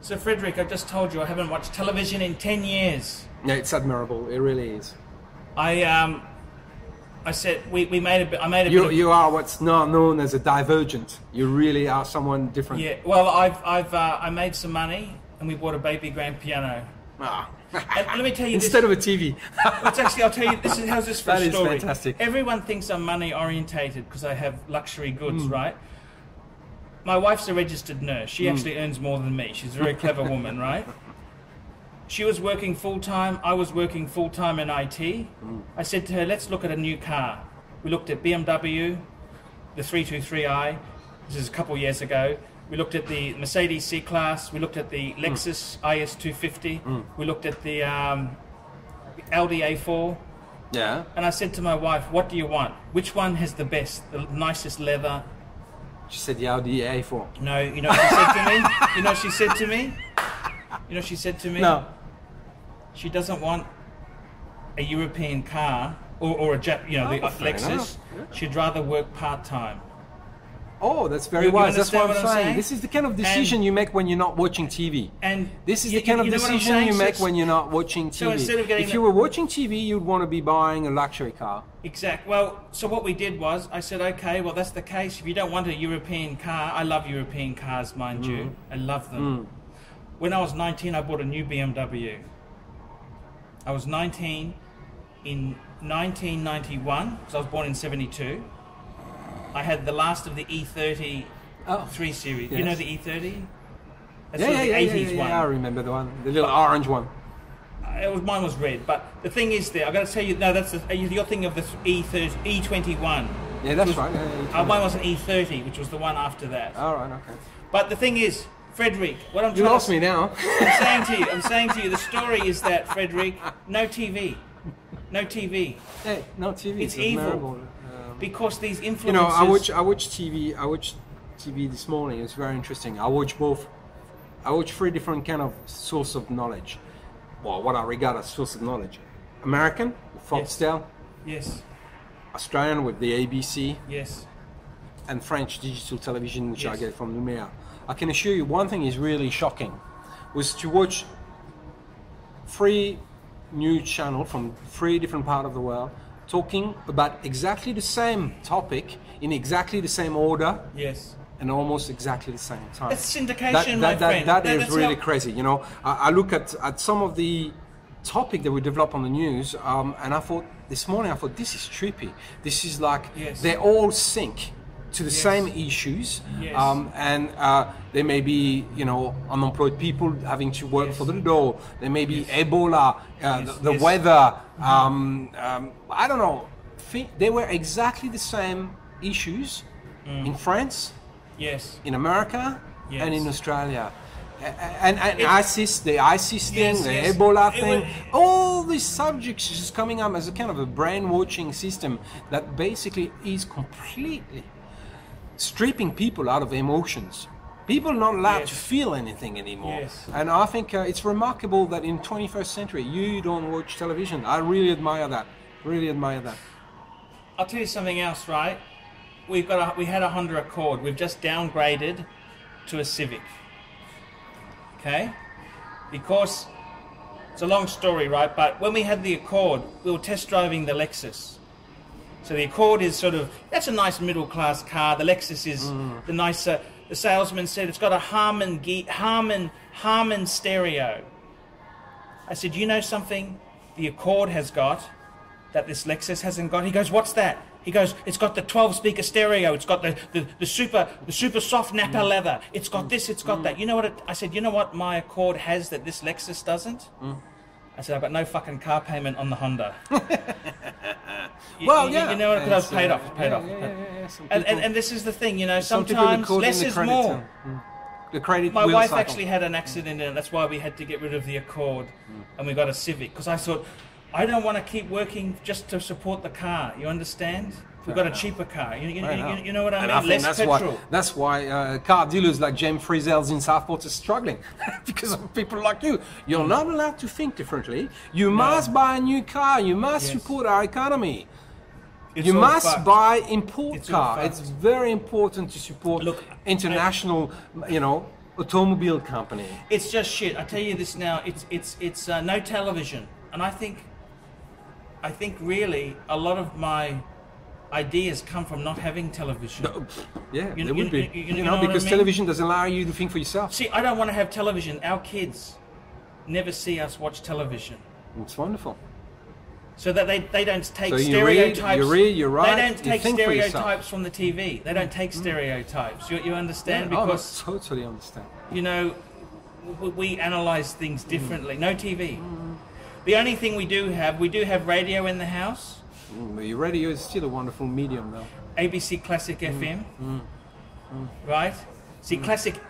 So Frederic, I just told you I haven't watched television in 10 years. Yeah, it's admirable. It really is. I said I made a bit. You are what's now known as a divergent. You really are someone different. Yeah. Well, I made some money and we bought a baby grand piano. Ah. And let me tell you Instead of a TV. It's actually, I'll tell you, how's this for a story? That is fantastic. Everyone thinks I'm money orientated because I have luxury goods, right? My wife's a registered nurse. She actually earns more than me. She's a very clever woman, right? She was working full-time. I was working full-time in IT. I said to her, let's look at a new car. We looked at BMW, the 323i. This is a couple of years ago. We looked at the Mercedes C-Class. We looked at the Lexus IS250. We looked at the Audi A4. Yeah. And I said to my wife, what do you want? Which one has the best, the nicest leather? She said the Audi A4. No, you know what she said to me? You know what she said to me? You know what she said to me? No. She doesn't want a European car or a the Lexus. Yeah. She'd rather work part-time. Oh, that's very wise. That's what I'm I'm saying. saying. This is the kind of decision you make when you're not watching TV. And this is the kind of decision you make when you're not watching TV. So instead of getting if you were watching TV, you'd want to be buying a luxury car. Exactly. Well, so what we did was, I said, okay, well, that's the case. If you don't want a European car, I love European cars, mind you. I love them. When I was 19, I bought a new BMW. I was 19 in 1991, because I was born in 72. I had the last of the E30 3 Series. Yes. You know the E30? That's Yeah, sort of the 80s one. I remember the one, the little orange one. Mine was red, but the thing is there, I've got to tell you, no, that's you're thinking of the E21. Yeah, that's right. Yeah, mine was an E30, which was the one after that. All right, okay. But the thing is, Frederic, what I'm You lost me now. I'm saying to you, the story is that, Frederic, no TV. No TV. Yeah, no TV. It's evil. Admirable. Because these influences... You know, I watch TV this morning. It's very interesting. I watch 3 different kind of source of knowledge. Well, what I regard as source of knowledge. American, Foxtel. Yes. Australian with the ABC. Yes. And French digital television, which I get from Lumiere. I can assure you one thing is really shocking, was to watch 3 news channels from 3 different parts of the world talking about exactly the same topic in exactly the same order. Yes. And almost exactly the same time. That's syndication, my friend. That is really crazy. You know, I look at some of the topic that we develop on the news, and I thought this morning, this is trippy. This is like they all sync to the same issues, and there may be, you know, unemployed people having to work for the door. There may be Ebola, the weather. I don't know. They were exactly the same issues in France, in America, and in Australia. And ISIS, the ISIS thing, the Ebola thing, all these subjects is coming up as a kind of a brain-watching system that basically is completely stripping people out of emotions. People are not allowed to feel anything anymore. And I think it's remarkable that in 21st century you don't watch television. I really admire that. Really admire that. I'll tell you something else, right? We had a Honda Accord. We've just downgraded to a Civic. Okay? Because it's a long story, right? But when we had the Accord, we were test driving the Lexus. So the Accord is sort of, that's a nice middle class car. The Lexus is the nicer. The salesman said it's got a Harman stereo. I said, you know something the Accord has got that this Lexus hasn't got? He goes, what's that? He goes, it's got the 12-speaker stereo. It's got the super soft Napa leather. It's got this. It's got that. You know what? I said, you know what my Accord has that this Lexus doesn't? I said, I've got no fucking car payment on the Honda. Well, you know what? Because I was paid off. Paid off. And this is the thing, you know. Sometimes less is more. The credit. My wife actually had an accident, and that's why we had to get rid of the Accord, and we got a Civic. Because I thought, I don't want to keep working just to support the car. You understand? We've got a cheaper car. You know what I mean? I think less petrol. That's why car dealers like James Frizzell's in Southport are struggling because of people like you. You're not allowed to think differently. You must buy a new car. You must support our economy. You must buy import car. It's very important to support international, you know, automobile company. It's just shit. I tell you this now. It's no television, and I think really a lot of my ideas come from not having television. Yeah, there would be. You know, because television doesn't allow you to think for yourself. See, I don't want to have television. Our kids never see us watch television. It's wonderful. So that they don't take so stereotypes. You read, you're right. They don't take stereotypes from the TV. They don't take stereotypes. You understand? Yeah, because I totally understand. You know, we analyze things differently. No TV. The only thing we do have radio in the house. Your radio is still a wonderful medium, though. ABC Classic FM. Right? See, classic.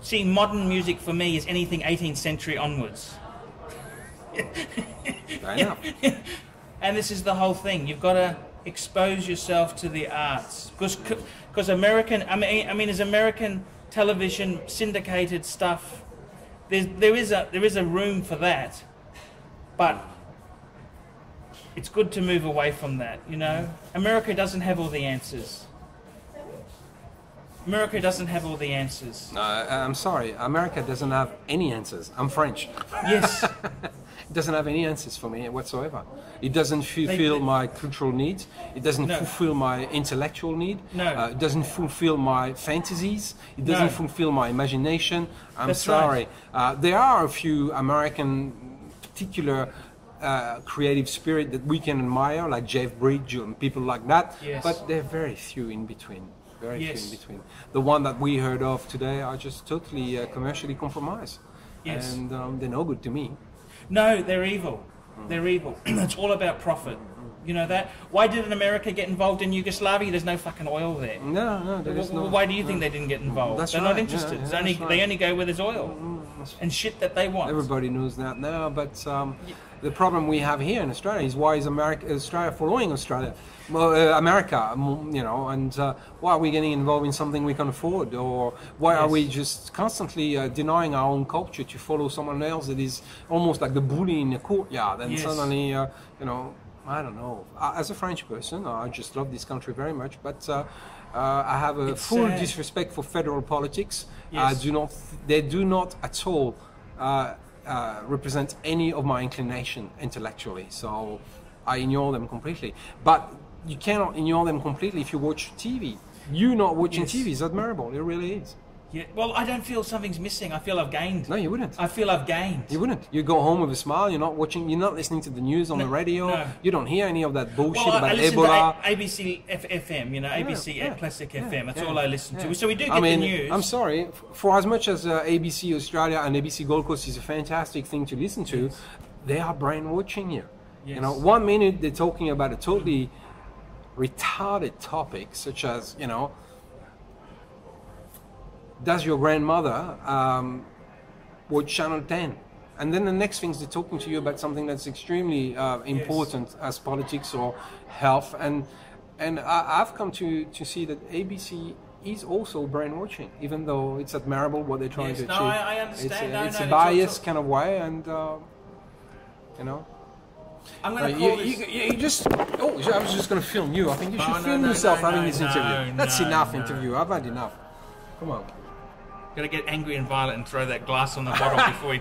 See, modern music for me is anything 18th century onwards. Fair enough. And this is the whole thing. You've got to expose yourself to the arts, because American. I mean, as American television syndicated stuff, there is a room for that, but it's good to move away from that. You know, America doesn't have all the answers. America doesn't have all the answers. I'm sorry, America doesn't have any answers. I'm French. Yes. It doesn't have any answers for me whatsoever. It doesn't fulfill my cultural needs. It doesn't fulfill my intellectual need. No. It doesn't fulfill my fantasies. It doesn't fulfill my imagination. I'm sorry. Right. There are a few American particular creative spirit that we can admire, like Jeff Bridges and people like that. Yes. But there are very few in between. Very few in between. The one that we heard of today are just totally commercially compromised. Yes. And they're no good to me. No, they're evil. They're evil. It's all about profit. You know that? Why didn't America get involved in Yugoslavia? There's no fucking oil there. No, there is no. Why do you think they didn't get involved? They're not interested. They only go where there's oil and shit that they want. Everybody knows that now, but the problem we have here in Australia is why is Australia following America, you know, and why are we getting involved in something we can afford, or why are we just constantly denying our own culture to follow someone else that is almost like the bully in the courtyard, and suddenly, you know, I don't know. As a French person, I just love this country very much, but I have a full disrespect for federal politics. Yes. They do not at all represent any of my inclination intellectually, so I ignore them completely. But you cannot ignore them completely if you watch TV. You not watching TV is admirable. It really is. Yeah. Well, I don't feel something's missing. I feel I've gained. No, you wouldn't. I feel I've gained. You wouldn't. You go home with a smile. You're not watching. You're not listening to the news on the radio. No. You don't hear any of that bullshit about I listen Ebola. To ABC FM. You know, ABC Classic FM. That's all I listen to. So we do get the news. I'm sorry. For as much as ABC Australia and ABC Gold Coast is a fantastic thing to listen to, they are brainwashing you. Yes. You know, 1 minute they're talking about a totally retarded topic, such as, you know, does your grandmother watch Channel 10? And then the next thing is they're talking to you about something that's extremely important as politics or health. And I've come to see that ABC is also brainwashing, even though it's admirable what they're trying to achieve. No, I understand. It's a biased kind of way, and you know. I'm going to call this... You just... Oh, I was just going to film you. I think you should film yourself having this interview. That's enough interview. I've had enough. Come on. Got to get angry and violent and throw that glass on the bottle before we